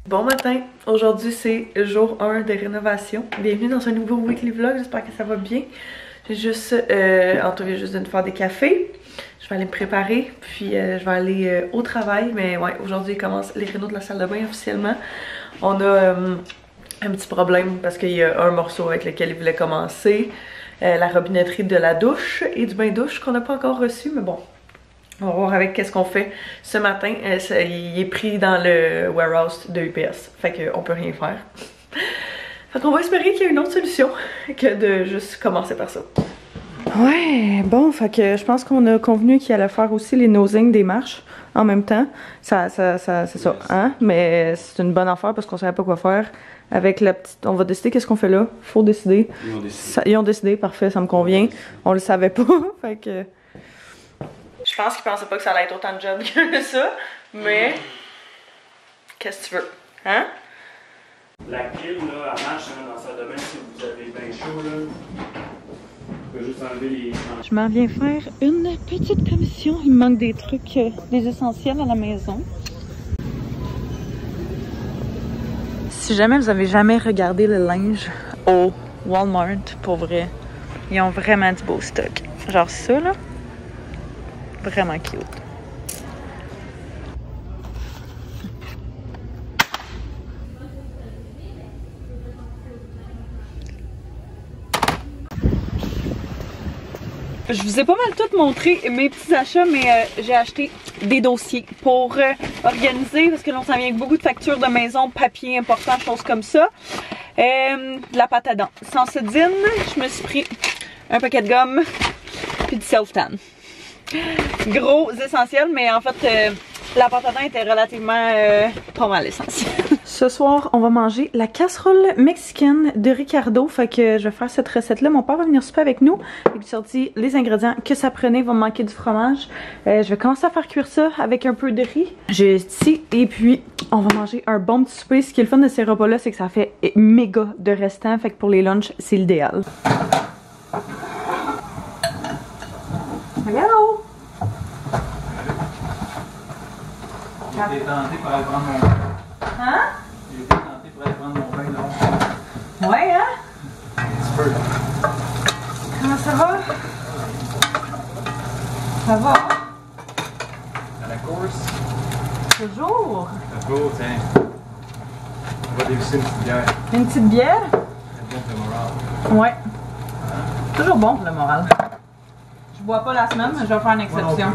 Bon matin, aujourd'hui c'est jour 1 de rénovation. Bienvenue dans un nouveau weekly vlog, j'espère que ça va bien. J'ai juste, Antoine vient juste de nous faire des cafés. Je vais aller me préparer, puis je vais aller au travail. Mais ouais, aujourd'hui commence les rénaux de la salle de bain officiellement. On a un petit problème parce qu'il y a un morceau avec lequel il voulait commencer. La robinetterie de la douche et du bain-douche qu'on n'a pas encore reçu, mais bon. On va voir avec qu'est-ce qu'on fait ce matin. Il est pris dans le warehouse de UPS. Fait qu'on peut rien faire. Fait qu'on va espérer qu'il y ait une autre solution que de juste commencer par ça. Ouais, bon, fait que je pense qu'on a convenu qu'il allait faire aussi les nosings des marches en même temps. C'est ça, hein? Mais c'est une bonne affaire parce qu'on savait pas quoi faire. Avec la petite... On va décider qu'est-ce qu'on fait là. Faut décider. Ils ont décidé. Ils ont décidé, parfait, ça me convient. On le savait pas, fait que... Je pense qu'ils pensaient pas que ça allait être autant de job que ça, mais qu'est-ce que tu veux, hein? La grille, là, elle marche dans la salle de bain si vous avez bien chaud, là. On peut juste enlever les... Je m'en viens faire une petite commission. Il me manque des trucs, des essentiels à la maison. Si jamais vous avez jamais regardé le linge au Walmart, pour vrai, ils ont vraiment du beau stock. Genre ça, là. Vraiment cute. Je vous ai pas mal tout montré mes petits achats, mais j'ai acheté des dossiers pour organiser, parce que là on s'en vient avec beaucoup de factures de maison, papier important, choses comme ça. De la pâte à dents. Sensodyne, je me suis pris un paquet de gomme, puis du self-tan. Gros essentiel, mais en fait la pâte à dents était relativement pas mal essentielle. Ce soir, on va manger la casserole mexicaine de Ricardo. Fait que je vais faire cette recette-là. Mon père va venir souper avec nous. Il lui sorti les ingrédients que ça prenait. Il va me manquer du fromage. Je vais commencer à faire cuire ça avec un peu de riz. J'ai ici. Et puis, on va manger un bon petit souper. Ce qui est le fun de ces repas-là, c'est que ça fait méga de restant. Fait que pour les lunchs, c'est l'idéal. Hello! J'ai été tenté pour aller prendre mon bain. Hein? J'ai été tenté pour aller prendre mon bain là. Ouais, hein? Un petit peu. Comment ça va? Ça va? À la course. Toujours? Go, tiens. On va dévisser une petite bière. Une petite bière? C'est bon pour le moral. Ouais. Toujours bon pour le moral. Je bois pas la semaine, mais je vais faire une exception.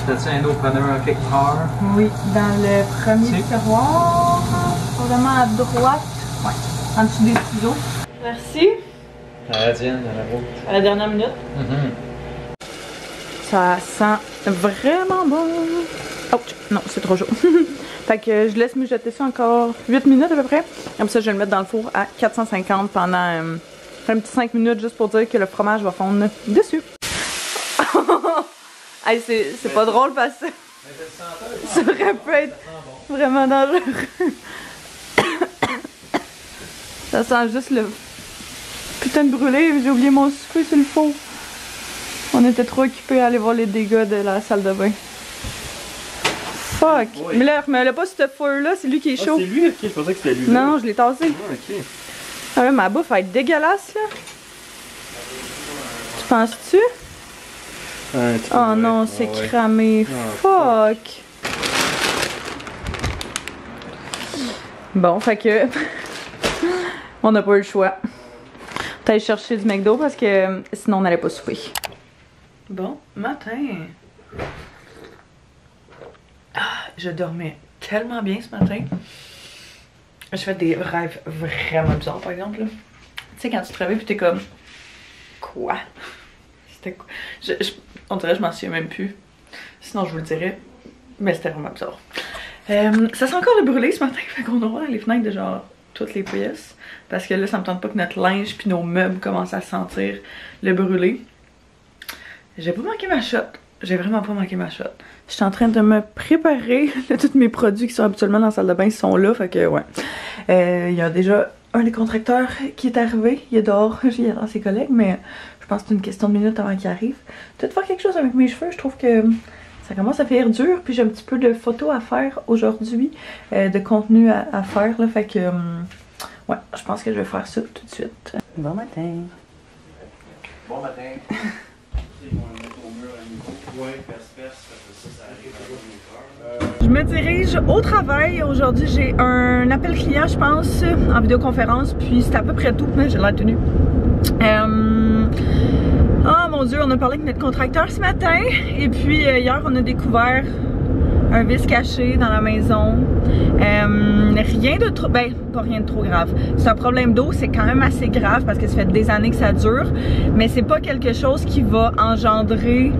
T'as-tu un autre preneur quelque part? Oui, dans le premier tiroir, vraiment à droite. Ouais, en dessous des ciseaux. Merci. À la tienne, à la route. À la dernière minute. Ça sent vraiment bon. Ouch, non, c'est trop chaud. Fait que je laisse mijoter ça encore 8 minutes à peu près. Comme ça, je vais le mettre dans le four à 450 pendant un petit 5 minutes juste pour dire que le fromage va fondre dessus. Hey, c'est pas drôle parce que ça aurait pu être vraiment dangereux. Ça sent juste le putain de brûlé. J'ai oublié mon souffle sur le four. On était trop occupés à aller voir les dégâts de la salle de bain. Fuck! Oui. Mais là, remets-le pas sur ce feu-là, c'est lui qui est chaud. C'est lui? Ok, je pensais que c'était lui. Non, je l'ai tassé. Ah, ok. Ah ouais, ma bouffe va être dégueulasse là. Tu penses-tu? Oh non, c'est cramé. Fuck! Bon, fait que on n'a pas eu le choix. T'as chercher du McDo parce que sinon on n'allait pas souper. Bon, matin. Ah, je dormais tellement bien ce matin. Je fais des rêves vraiment bizarres par exemple. Tu sais, quand tu te réveilles pis t'es comme... Quoi? C'était quoi? On dirait que je m'en souviens même plus. Sinon je vous le dirais. Mais c'était vraiment bizarre. Ça sent encore le brûlé ce matin. Fait qu'on ouvre les fenêtres de genre toutes les pièces. Parce que là ça me tente pas que notre linge puis nos meubles commencent à sentir le brûlé. J'ai pas manqué ma shot. J'ai vraiment pas manqué ma shot. Je suis en train de me préparer. Tous mes produits qui sont habituellement dans la salle de bain sont là. Fait que ouais. Il y a déjà un des contracteurs qui est arrivé. Il est dehors. Il est dans ses collègues. Mais je pense que c'est une question de minutes avant qu'il arrive. Peut-être faire quelque chose avec mes cheveux. Je trouve que ça commence à faire dur, puis j'ai un petit peu de photos à faire aujourd'hui, de contenu à faire, là, fait que, ouais, je pense que je vais faire ça tout de suite. Bon matin! Bon matin! Je me dirige au travail. Aujourd'hui, j'ai un appel client, je pense, en vidéoconférence, puis c'est à peu près tout, mais j'ai l'air tenue. Oh mon Dieu, on a parlé avec notre contracteur ce matin, et puis hier, on a découvert un vice caché dans la maison. Rien de trop, ben pas rien de trop grave. C'est un problème d'eau, c'est quand même assez grave parce que ça fait des années que ça dure, mais c'est pas quelque chose qui va engendrer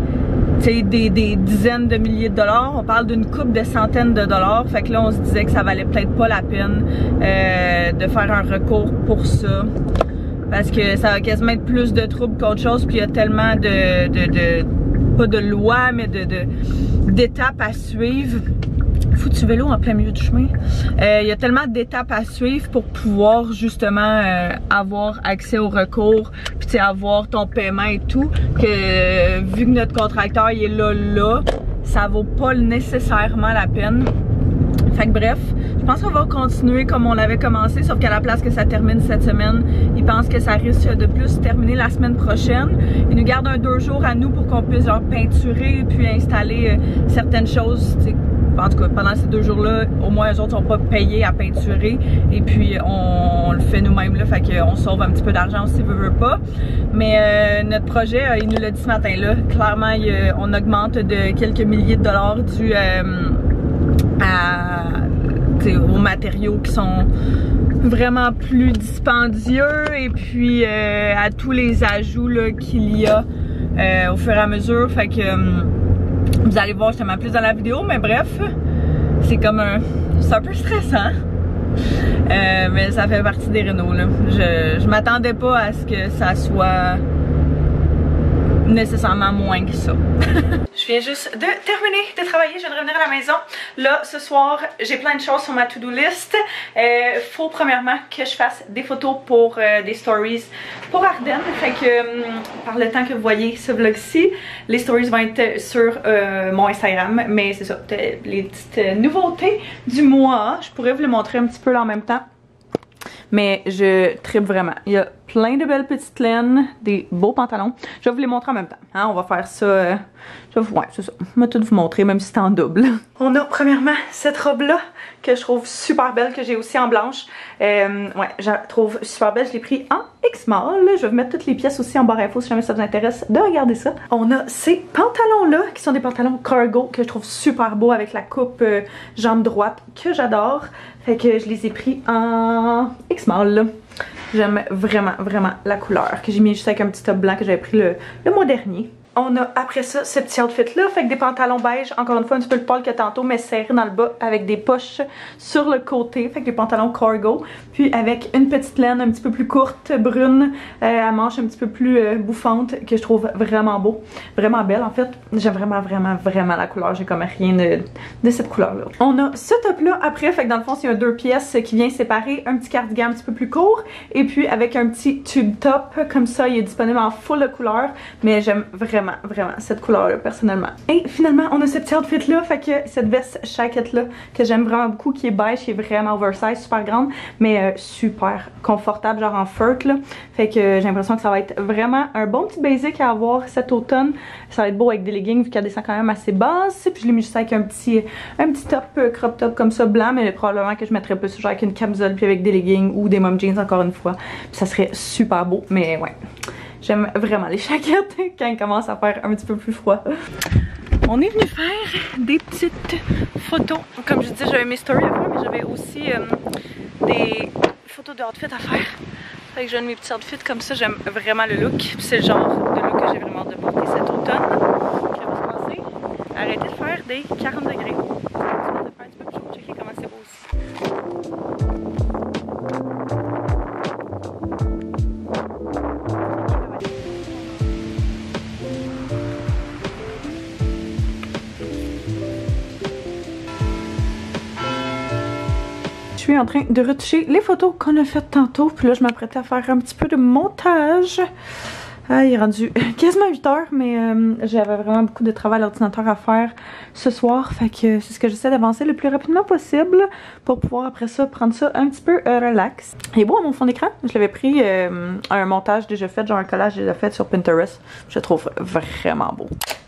des dizaines de milliers de dollars. On parle d'une couple de centaines de dollars, fait que là on se disait que ça valait peut-être pas la peine de faire un recours pour ça. Parce que ça va quasiment être plus de troubles qu'autre chose, puis il y a tellement pas de loi, mais d'étapes à suivre. Foutu vélo en plein milieu du chemin. Il y a tellement d'étapes à suivre pour pouvoir justement avoir accès au recours, puis avoir ton paiement et tout, que vu que notre contracteur il est là, ça vaut pas nécessairement la peine. Fait que bref, je pense qu'on va continuer comme on avait commencé, sauf qu'à la place que ça termine cette semaine, ils pensent que ça risque de plus terminer la semaine prochaine. Ils nous gardent 2 jours à nous pour qu'on puisse leur peinturer puis installer certaines choses. En tout cas, pendant ces 2 jours-là, au moins eux autres sont pas payés à peinturer. Et puis on le fait nous-mêmes là, fait qu'on sauve un petit peu d'argent si veut pas. Mais notre projet, il nous l'a dit ce matin-là. Clairement, on augmente de quelques milliers de dollars dû aux matériaux qui sont vraiment plus dispendieux et puis à tous les ajouts qu'il y a au fur et à mesure. Fait que vous allez voir justement plus dans la vidéo, mais bref, c'est comme c'est un peu stressant. Mais ça fait partie des rénaux là. Je m'attendais pas à ce que ça soit nécessairement moins que ça. Je viens juste de terminer de travailler, je viens de revenir à la maison. Là, ce soir, j'ai plein de choses sur ma to-do list. Faut premièrement que je fasse des photos pour des stories pour Ardennes. Fait que par le temps que vous voyez ce vlog-ci, les stories vont être sur mon Instagram. Mais c'est ça, les petites nouveautés du mois. Je pourrais vous les montrer un petit peu là en même temps. Mais je tripe vraiment. Il y a plein de belles petites laines, des beaux pantalons. Je vais vous les montrer en même temps. Hein, on va faire ça. Ouais, c'est ça. Je vais tout vous montrer, même si c'est en double. On a premièrement cette robe-là que je trouve super belle, que j'ai aussi en blanche. Ouais, je la trouve super belle. Je l'ai pris en X-Mall. Je vais vous mettre toutes les pièces aussi en barre info si jamais ça vous intéresse de regarder ça. On a ces pantalons-là qui sont des pantalons cargo que je trouve super beaux avec la coupe jambe droite que j'adore. Fait que je les ai pris en X-Mall. J'aime vraiment, vraiment la couleur que j'ai mis juste avec un petit top blanc que j'avais pris le mois dernier. On a après ça ce petit outfit là, fait que des pantalons beige, encore une fois un petit peu le pâle que tantôt, mais serré dans le bas avec des poches sur le côté, fait que des pantalons cargo, puis avec une petite laine un petit peu plus courte, brune, à manche un petit peu plus bouffante, que je trouve vraiment beau, vraiment belle en fait. J'aime vraiment, vraiment, vraiment la couleur, j'ai comme rien de cette couleur là. On a ce top là après, fait que dans le fond c'est un 2 pièces qui vient séparer, un petit cardigan un petit peu plus court, et puis avec un petit tube top, comme ça il est disponible en full de couleurs, mais j'aime vraiment cette couleur là personnellement. Et finalement on a ce petit outfit là, fait que cette veste jaquette là que j'aime vraiment beaucoup, qui est beige, qui est vraiment oversize, super grande, mais super confortable, genre en fur là, fait que j'ai l'impression que ça va être vraiment un bon petit basic à avoir cet automne. Ça va être beau avec des leggings vu qu'elle descend quand même assez basse, puis je l'ai mis juste avec un petit top crop top comme ça blanc, mais probablement que je mettrais plus genre avec une camisole puis avec des leggings ou des mom jeans encore une fois, puis ça serait super beau. Mais ouais, j'aime vraiment les jaquettes quand il commence à faire un petit peu plus froid. On est venu faire des petites photos. Comme je disais, j'avais mes stories à faire, mais j'avais aussi des photos de outfits à faire. Fait que j'ai un de mes petits outfits comme ça, j'aime vraiment le look. C'est le genre de look que j'ai vraiment hâte de porter cet automne. Puis on va commencer à arrêter de faire des 40 degrés. On va faire un petit peu plus chaud. Checker comment c'est beau aussi. Je suis en train de retoucher les photos qu'on a faites tantôt, puis là je m'apprêtais à faire un petit peu de montage. Ah, il est rendu quasiment 8 h, mais j'avais vraiment beaucoup de travail à l'ordinateur à faire ce soir. Fait que c'est ce que j'essaie d'avancer le plus rapidement possible pour pouvoir après ça prendre ça un petit peu relax. Il est beau à mon fond d'écran. Je l'avais pris un montage déjà fait, genre un collage déjà fait sur Pinterest. Je le trouve vraiment beau.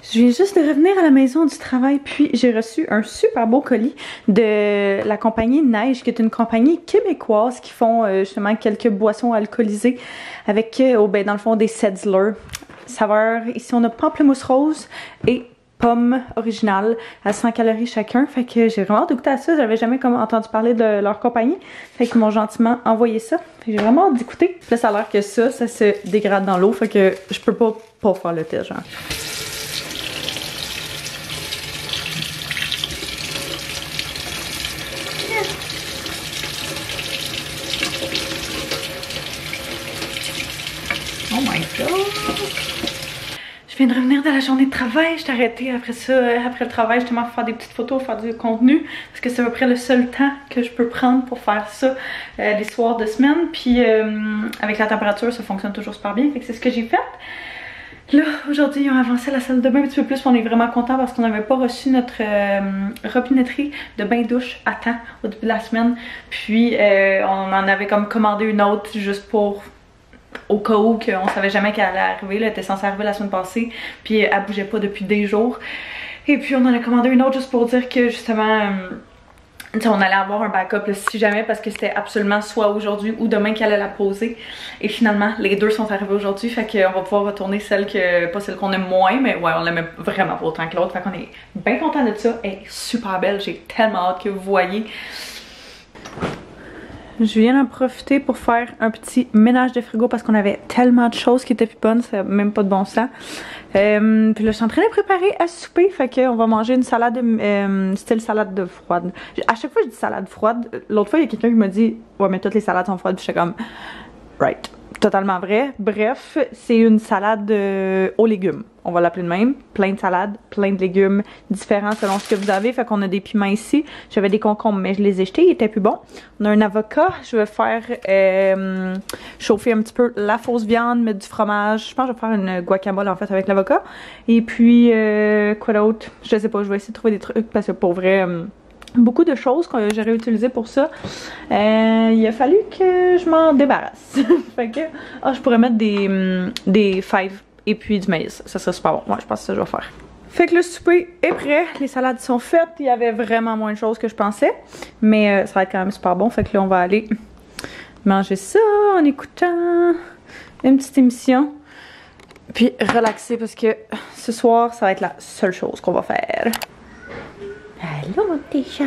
Je viens juste de revenir à la maison du travail, puis j'ai reçu un super beau colis de la compagnie Neige, qui est une compagnie québécoise qui font justement quelques boissons alcoolisées avec, ben, dans le fond, des Setzler. Saveur, ici on a pamplemousse rose et pomme originale à 100 calories chacun. Fait que j'ai vraiment hâte de goûter à ça. J'avais jamais entendu parler de leur compagnie. Fait qu'ils m'ont gentiment envoyé ça. Fait que j'ai vraiment hâte d'écouter. Là, ça a l'air que ça se dégrade dans l'eau. Fait que je peux pas faire le test, genre. Oh my god! Je viens de revenir de la journée de travail. J'étais arrêtée après ça, après le travail, justement pour faire des petites photos, faire du contenu. Parce que c'est à peu près le seul temps que je peux prendre pour faire ça les soirs de semaine. Puis avec la température, ça fonctionne toujours super bien. Fait que c'est ce que j'ai fait. Là, aujourd'hui, ils ont avancé la salle de bain un petit peu plus. On est vraiment contents parce qu'on n'avait pas reçu notre robinetterie de bain-douche à temps au début de la semaine. Puis on en avait comme commandé une autre juste pour... au cas où qu'on savait jamais qu'elle allait arriver. Elle était censée arriver la semaine passée, puis elle bougeait pas depuis des jours. Et puis on en a commandé une autre juste pour dire que justement on allait avoir un backup là, si jamais, parce que c'était absolument soit aujourd'hui ou demain qu'elle allait la poser. Et finalement les deux sont arrivés aujourd'hui, fait qu'on va pouvoir retourner pas celle qu'on aime moins, mais ouais, on l'aimait vraiment pas autant que l'autre. Fait qu'on est bien content de ça. Elle est super belle, j'ai tellement hâte que vous voyez. Je viens d'en profiter pour faire un petit ménage de frigo parce qu'on avait tellement de choses qui étaient plus bonnes, ça n'a même pas de bon sens. Puis là, je suis en train de préparer à souper, fait qu'on va manger une salade style salade de froide. À chaque fois je dis salade froide, l'autre fois il y a quelqu'un qui m'a dit « Ouais, mais toutes les salades sont froides », puis j'étais comme « Right ». Totalement vrai. Bref, c'est une salade aux légumes. On va l'appeler de même. Plein de salades, plein de légumes différents selon ce que vous avez. Fait qu'on a des piments ici. J'avais des concombres, mais je les ai jetés. Ils étaient plus bons. On a un avocat. Je vais faire chauffer un petit peu la fausse viande, mettre du fromage. Je pense que je vais faire une guacamole en fait avec l'avocat. Et puis, quoi d'autre? Je sais pas. Je vais essayer de trouver des trucs parce que pour vrai... beaucoup de choses que j'aurais utilisées pour ça. Il a fallu que je m'en débarrasse. Fait que je pourrais mettre des fèves et puis du maïs. Ça serait super bon. Ouais, je pense que ça je vais faire. Fait que le souper est prêt. Les salades sont faites. Il y avait vraiment moins de choses que je pensais. Mais ça va être quand même super bon. Fait que là, on va aller manger ça en écoutant une petite émission. Puis relaxer parce que ce soir, ça va être la seule chose qu'on va faire. Allô mon petit chat.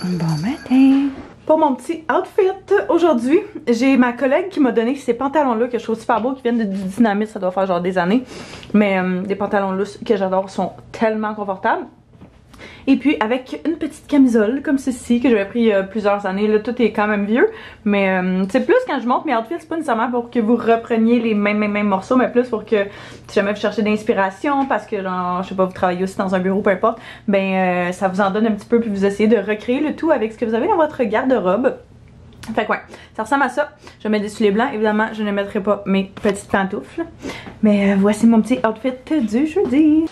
Bon matin. Pour mon petit outfit aujourd'hui, j'ai ma collègue qui m'a donné ces pantalons là que je trouve super beaux, qui viennent du Dynamite, ça doit faire genre des années. Mais des pantalons là que j'adore, sont tellement confortables. Et puis avec une petite camisole comme ceci que j'avais pris il y a plusieurs années. Là, tout est quand même vieux. Mais c'est plus quand je montre mes outfits, c'est pas nécessairement pour que vous repreniez les mêmes morceaux, mais plus pour que si jamais vous cherchez d'inspiration, parce que genre, je sais pas, vous travaillez aussi dans un bureau, peu importe, ben ça vous en donne un petit peu, puis vous essayez de recréer le tout avec ce que vous avez dans votre garde-robe. Fait que ouais, ça ressemble à ça. Je mets des souliers blancs. Évidemment, je ne mettrai pas mes petites pantoufles. Mais voici mon petit outfit du jeudi.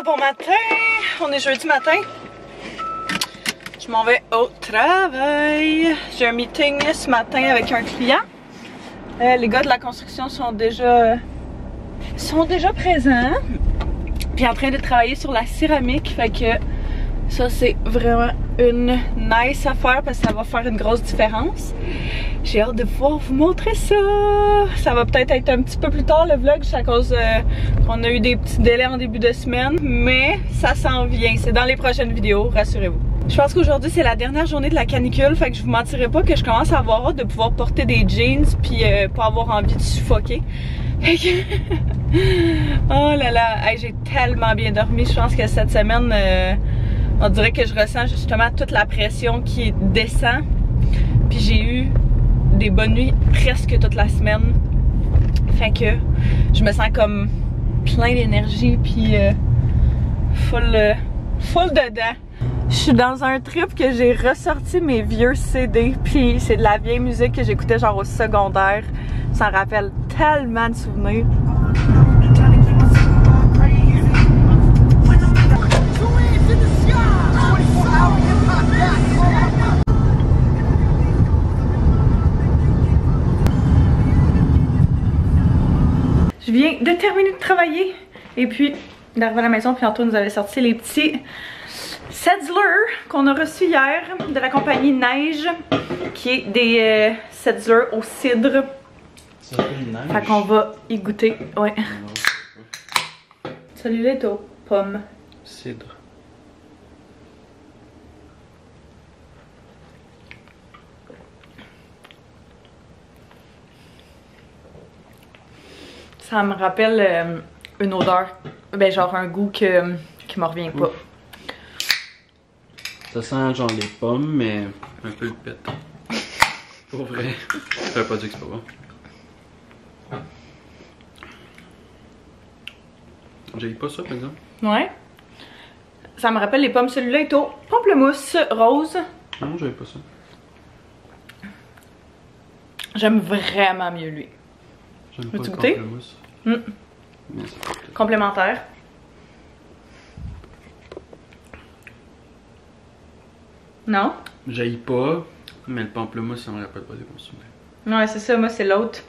Bon matin, on est jeudi matin. Je m'en vais au travail. J'ai un meeting ce matin avec un client. Les gars de la construction sont déjà présents. Puis en train de travailler sur la céramique. Fait que ça c'est vraiment une nice affaire parce que ça va faire une grosse différence. J'ai hâte de pouvoir vous montrer ça. Ça va peut-être être un petit peu plus tard le vlog, c'est à cause qu'on a eu des petits délais en début de semaine. Mais ça s'en vient, c'est dans les prochaines vidéos, rassurez-vous. Je pense qu'aujourd'hui c'est la dernière journée de la canicule, fait que je vous mentirai pas que je commence à avoir hâte de pouvoir porter des jeans puis pas avoir envie de suffoquer. Oh là là, hey, j'ai tellement bien dormi. Je pense que cette semaine, on dirait que je ressens justement toute la pression qui descend. Puis j'ai eu des bonnes nuits presque toute la semaine. Fait que je me sens comme plein d'énergie puis full dedans. Je suis dans un trip que j'ai ressorti mes vieux CD, puis c'est de la vieille musique que j'écoutais genre au secondaire. Ça me rappelle tellement de souvenirs. Je viens de terminer de travailler et puis d'arriver à la maison, puis Antoine nous avait sorti les petits Setzler qu'on a reçus hier de la compagnie Neige, qui est des Setzler au cidre. Ça fait une neige. Fait qu'on va y goûter, ouais. Celui-là est aux pommes. Cidre. Ça me rappelle une odeur, ben genre un goût qui me revient pas. Ça sent genre les pommes, mais un peu le pète. Pour vrai. Ça veut pas dire que c'est pas bon. J'ai pas ça par exemple. Ouais. Ça me rappelle les pommes. Celui-là est au pamplemousse rose. Non, j'avais pas ça. J'aime vraiment mieux lui. J'aime pas Veux-tu le goûter? pamplemousse. Mais c'est pas tout. Complémentaire. Non? J'haïs pas, mais le pamplemousse, ça me rappelle pas des bons souvenirs. Ouais, c'est ça, moi c'est l'autre.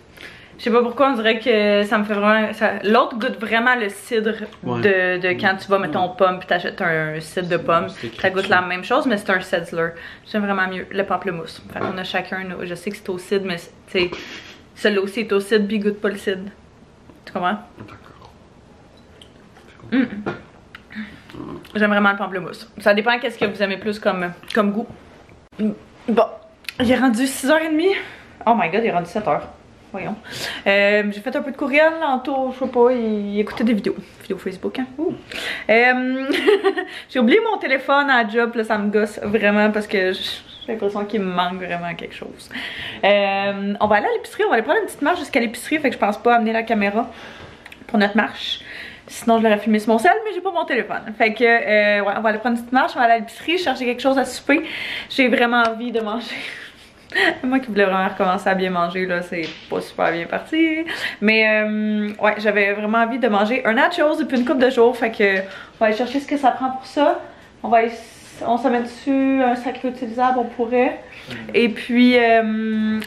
Je sais pas pourquoi, on dirait que ça me fait vraiment... L'autre goûte vraiment le cidre Ouais. de quand tu vas, mettons, pomme, puis t'achètes un cidre de pomme. Ça goûte la même chose, mais c'est un Setzler. J'aime vraiment mieux le pamplemousse. Fait qu'on a chacun, je sais que c'est au cidre, mais c'est... Celui-là aussi est au cidre, puis il goûte pas le cidre. Tu comprends? D'accord. J'aime vraiment le pamplemousse. Ça dépend qu'est-ce que vous aimez plus comme goût. Bon, il est rendu 6h30. Oh my god, il est rendu 7h. Voyons. J'ai fait un peu de courriel, Anto, je sais pas, il écoutait des vidéos. Vidéos Facebook, hein? J'ai oublié mon téléphone à la job, là, ça me gosse vraiment parce que j'ai l'impression qu'il me manque vraiment quelque chose. On va aller à l'épicerie, on va aller prendre une petite marche jusqu'à l'épicerie, fait que je pense pas amener la caméra pour notre marche. Sinon, je l'aurais filmé sur mon cell, mais j'ai pas mon téléphone. Fait que, ouais, on va aller prendre une petite marche, on va aller à l'épicerie, chercher quelque chose à souper. J'ai vraiment envie de manger. Moi qui voulais vraiment recommencer à bien manger, là, c'est pas super bien parti. Mais, ouais, j'avais vraiment envie de manger un nachos depuis une couple de jours. Fait que, on va aller chercher ce que ça prend pour ça. On se met dessus un sac réutilisable, on pourrait. Et puis,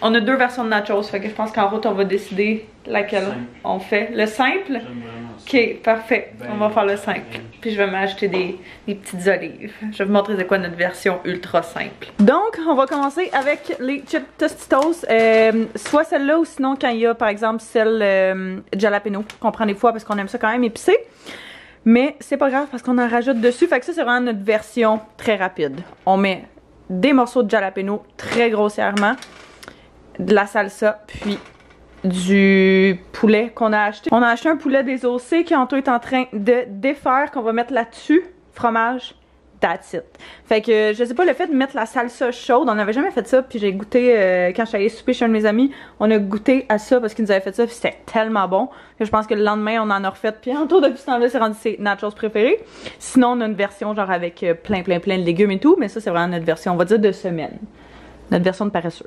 on a deux versions de nachos. Fait que je pense qu'en route, on va décider laquelle on fait. Le simple? Ok, parfait. On va faire le simple. Puis je vais m'acheter des petites olives. Je vais vous montrer c'est quoi notre version ultra simple. Donc, on va commencer avec les chips Tostitos. Soit celle-là ou sinon quand il y a par exemple celle jalapeno qu'on prend des fois parce qu'on aime ça quand même épicé. Mais c'est pas grave parce qu'on en rajoute dessus. Fait que ça, c'est vraiment notre version très rapide. On met des morceaux de jalapeno très grossièrement, de la salsa, puis du poulet qu'on a acheté. On a acheté un poulet désossé qu'Anto est en train de défaire, qu'on va mettre là-dessus. Fromage, that's it. Fait que je sais pas, le fait de mettre la salsa chaude, on n'avait jamais fait ça, puis j'ai goûté quand je suis allée souper chez un de mes amis, on a goûté à ça parce qu'ils nous avaient fait ça, puis c'était tellement bon que je pense que le lendemain on en a refait, puis Anto depuis ce temps-là c'est rendu ses nachos préférés. Sinon on a une version genre avec plein de légumes et tout, mais ça c'est vraiment notre version, on va dire de semaine. Notre version de paresseux.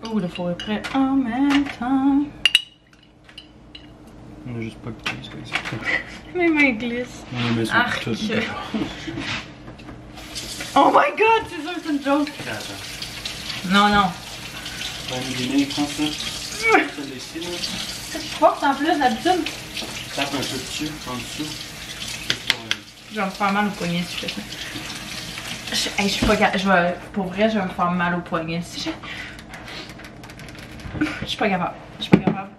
Oh, le four est prêt en même temps. On a juste pas goûté, c'est pas exactement. Mes mains glissent. On a mis ça tout. Oh my god, c'est sûr que c'est une joke. Non, non. On va nous prends ça. Ça ici, là. C'est forte en plus d'habitude. Tape un peu dessus, en dessous. Je vais me faire mal au poignet si je fais ça. Je suis pas capable. Pour vrai, je vais me faire mal au poignet si je... Je suis pas capable. Je suis pas capable.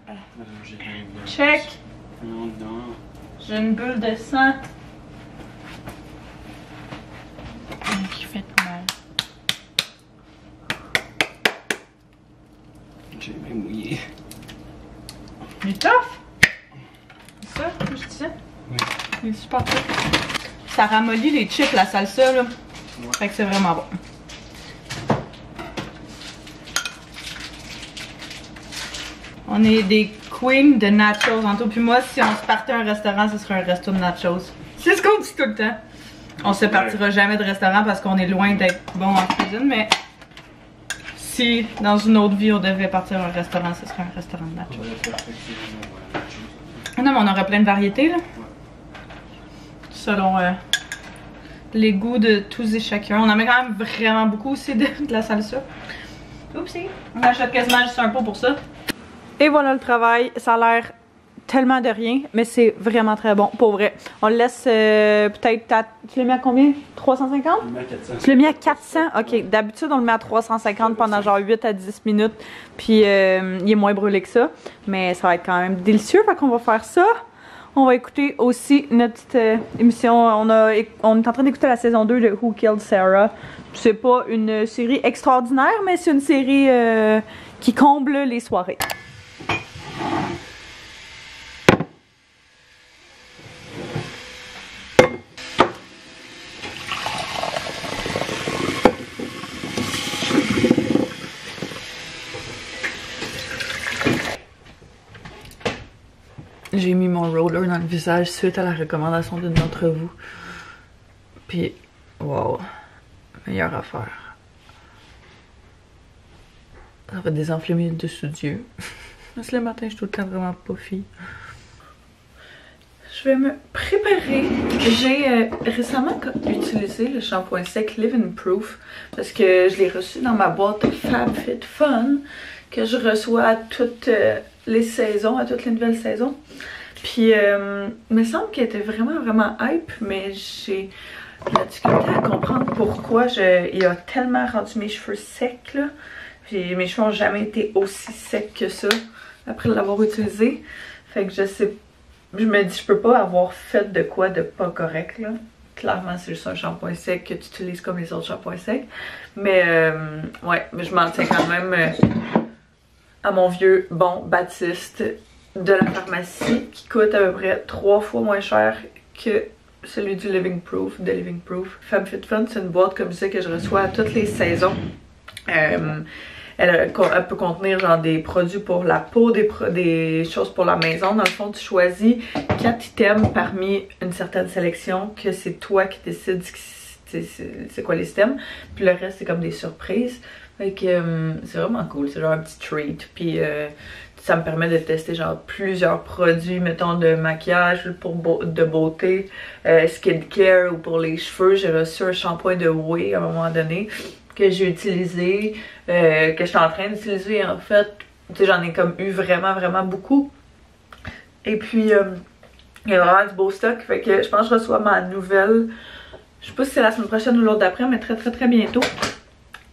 Check. Non. J'ai une bulle de sang. Qui fait mal. J'ai les mains mouillées. Il est tough. C'est ça que je disais? Oui. Il est super tough. Ça ramollit les chips, la salsa là. Ouais. Fait que c'est vraiment bon. On est des queen de nachos. Anto puis moi, si on se partait un restaurant, ce serait un resto de nachos. C'est ce qu'on dit tout le temps. On se partira jamais de restaurant parce qu'on est loin d'être bon en cuisine, mais si dans une autre vie on devait partir à un restaurant, ce serait un restaurant de nachos. Non, mais on aurait plein de variétés là. Selon les goûts de tous et chacun. On en met quand même vraiment beaucoup aussi de la salsa. Oupsie. On achète quasiment juste un pot pour ça. Et voilà le travail. Ça a l'air tellement de rien, mais c'est vraiment très bon, pour vrai. On le laisse peut-être à... Tu l'as mis à combien? 350? Je l'ai mis à 400. Tu l'as mis à 400? Ok, d'habitude on le met à 350 pendant genre 8 à 10 minutes. Puis il est moins brûlé que ça. Mais ça va être quand même délicieux, fait qu'on va faire ça. On va écouter aussi notre petite émission. On est en train d'écouter la saison 2 de Who Killed Sarah. C'est pas une série extraordinaire, mais c'est une série qui comble les soirées. J'ai mis mon roller dans le visage suite à la recommandation d'une d'entre vous. Puis, wow, meilleure affaire. Ça va désenflammer le dessous d'yeux. Parce que le matin, je suis tout le temps vraiment puffy. Je vais me préparer. J'ai récemment utilisé le shampoing sec Living Proof parce que je l'ai reçu dans ma boîte FabFitFun que je reçois à toutes les saisons, à toutes les nouvelles saisons. Puis, il me semble qu'elle était vraiment hype, mais j'ai la difficulté à comprendre pourquoi il a tellement rendu mes cheveux secs, là. Puis mes cheveux n'ont jamais été aussi secs que ça après l'avoir utilisé. Fait que je me dis, je peux pas avoir fait de quoi de pas correct, là. Clairement, c'est juste un shampoing sec que tu utilises comme les autres shampoings secs. Mais, ouais, mais je m'en tiens quand même à mon vieux bon Baptiste de la pharmacie qui coûte à peu près 3 fois moins cher que celui du Living Proof, de Living Proof. FabFitFun, c'est une boîte comme ça que je reçois à toutes les saisons. Elle peut contenir genre des produits pour la peau, des choses pour la maison. Dans le fond, tu choisis 4 items parmi une certaine sélection que c'est toi qui décides c'est quoi les items. Puis le reste, c'est comme des surprises. Fait que c'est vraiment cool, c'est genre un petit treat. Puis ça me permet de tester genre plusieurs produits, mettons de maquillage, de beauté, skincare ou pour les cheveux. J'ai reçu un shampoing de Ouai à un moment donné que j'ai utilisé, que je suis en train d'utiliser en fait. Tu sais, j'en ai comme eu vraiment beaucoup. Et puis il y a vraiment du beau stock. Fait que je pense que je reçois ma nouvelle, je sais pas si c'est la semaine prochaine ou l'autre d'après, mais très bientôt.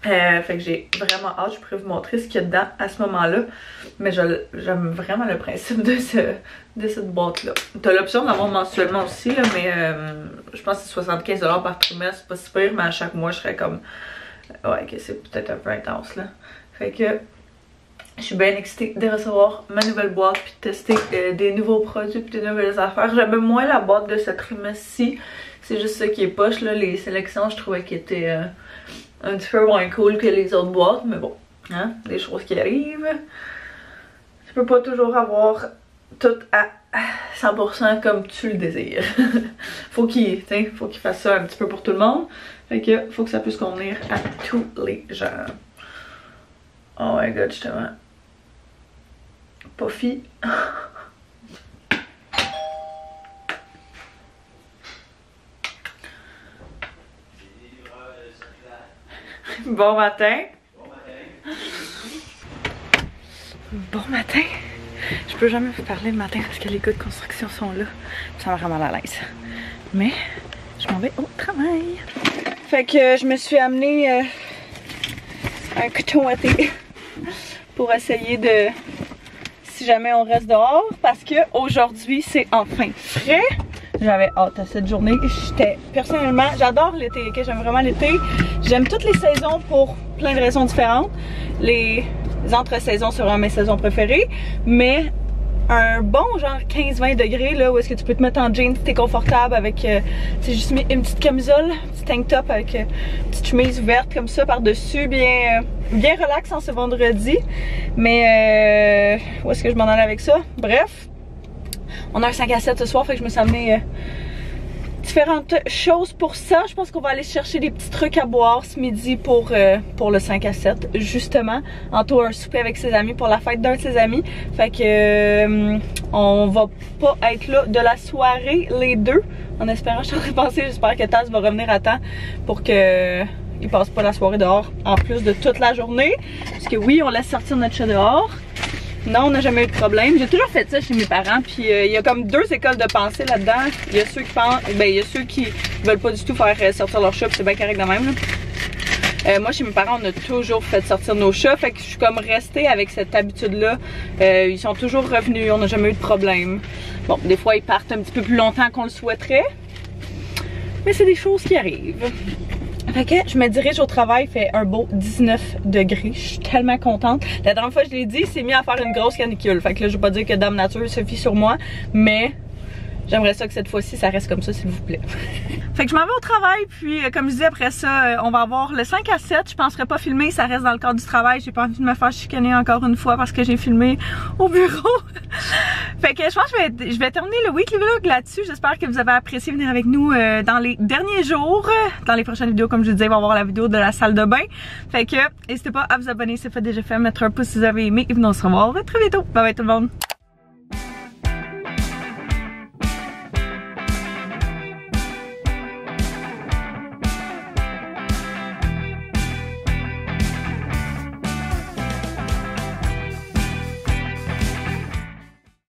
Fait que j'ai vraiment hâte, je pourrais vous montrer ce qu'il y a dedans à ce moment-là. Mais j'aime vraiment le principe de cette boîte-là. T'as l'option d'avoir mensuellement aussi, là, mais je pense que c'est 75$ par trimestre, c'est pas si pire, mais à chaque mois je serais comme... Ouais, que c'est peut-être un peu intense là. Fait que je suis bien excitée de recevoir ma nouvelle boîte puis de tester des nouveaux produits puis des nouvelles affaires. J'aime moins la boîte de ce trimestre-ci. C'est juste ça qui est poche là. Les sélections, je trouvais qu'elles étaient un petit peu moins cool que les autres boîtes, mais bon, hein, des choses qui arrivent. Tu peux pas toujours avoir tout à 100% comme tu le désires. faut qu'il fasse ça un petit peu pour tout le monde. Fait que faut que ça puisse convenir à tous les gens. Oh my god, justement. Puffy. Bon matin. Bon matin. Je peux jamais vous parler le matin parce que les gars de construction sont là. Ça m'a vraiment mal à l'aise. Mais je m'en vais au travail. Fait que je me suis amené un coton à thé pour essayer de... Si jamais on reste dehors, parce que aujourd'hui c'est enfin frais. J'avais hâte à cette journée. Personnellement, j'adore l'été, okay? J'aime vraiment l'été. J'aime toutes les saisons pour plein de raisons différentes. Les entre-saisons seront mes saisons préférées, mais un bon genre 15-20 degrés là, où est-ce que tu peux te mettre en jeans si t'es confortable avec, j'ai juste mis une petite camisole, un petit tank top avec une petite chemise ouverte comme ça par-dessus, bien relax en ce vendredi. Mais où est-ce que je m'en allais avec ça? Bref, on a un 5 à 7 ce soir, fait que je me suis amené différentes choses pour ça. Je pense qu'on va aller chercher des petits trucs à boire ce midi pour le 5 à 7 justement. Anto a un souper avec ses amis pour la fête d'un de ses amis, fait que on va pas être là de la soirée les deux, en espérant. Je suis en train de penser, j'espère que Taz va revenir à temps pour que il passe pas la soirée dehors en plus de toute la journée, parce que oui, on laisse sortir notre chat dehors. Non, on n'a jamais eu de problème. J'ai toujours fait ça chez mes parents, puis il y a comme deux écoles de pensée là-dedans. Il y a ceux qui pensent, ben il y a ceux qui veulent pas du tout faire sortir leur chat, puis c'est bien correct de même là. Moi chez mes parents, on a toujours fait sortir nos chats, fait que je suis comme restée avec cette habitude-là. Ils sont toujours revenus, on n'a jamais eu de problème. Bon, des fois ils partent un petit peu plus longtemps qu'on le souhaiterait, mais c'est des choses qui arrivent. Fait que je me dirige au travail, il fait un beau 19 degrés, je suis tellement contente. La dernière fois je l'ai dit, il s'est mis à faire une grosse canicule. Fait que là je vais pas dire que Dame Nature se fie sur moi, mais j'aimerais ça que cette fois-ci ça reste comme ça s'il vous plaît. Fait que je m'en vais au travail, puis comme je disais après ça, on va avoir le 5 à 7. Je penserais pas filmer, ça reste dans le cadre du travail. J'ai pas envie de me faire chicaner encore une fois parce que j'ai filmé au bureau. Fait que je pense que je vais terminer le weekly vlog là-dessus. J'espère que vous avez apprécié venir avec nous dans les derniers jours. Dans les prochaines vidéos, comme je disais, il va y avoir la vidéo de la salle de bain. Fait que n'hésitez pas à vous abonner si c'est pas déjà fait, mettre un pouce si vous avez aimé et venez on se revoir très bientôt. Bye bye tout le monde!